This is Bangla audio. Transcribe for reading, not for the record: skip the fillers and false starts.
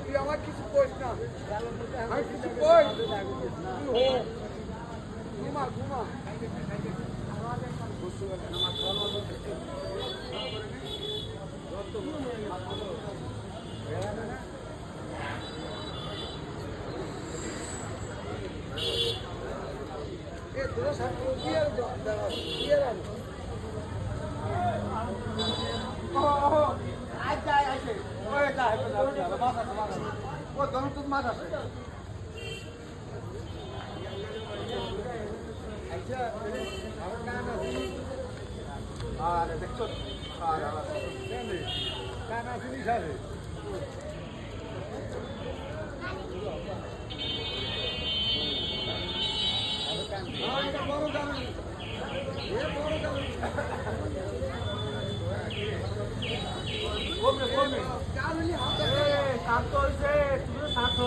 তুই আমার কিছু কইস না, আমি কিছু কই ঘুমা ঘুমা। তোরা সাথে বিয়ার বিয়ার আনো আর দেখছো কানা জিনিস আছে বড় দামি বড় দামি কমে কমে কালি হাতে শান্ত হইছে তুমি শান্ত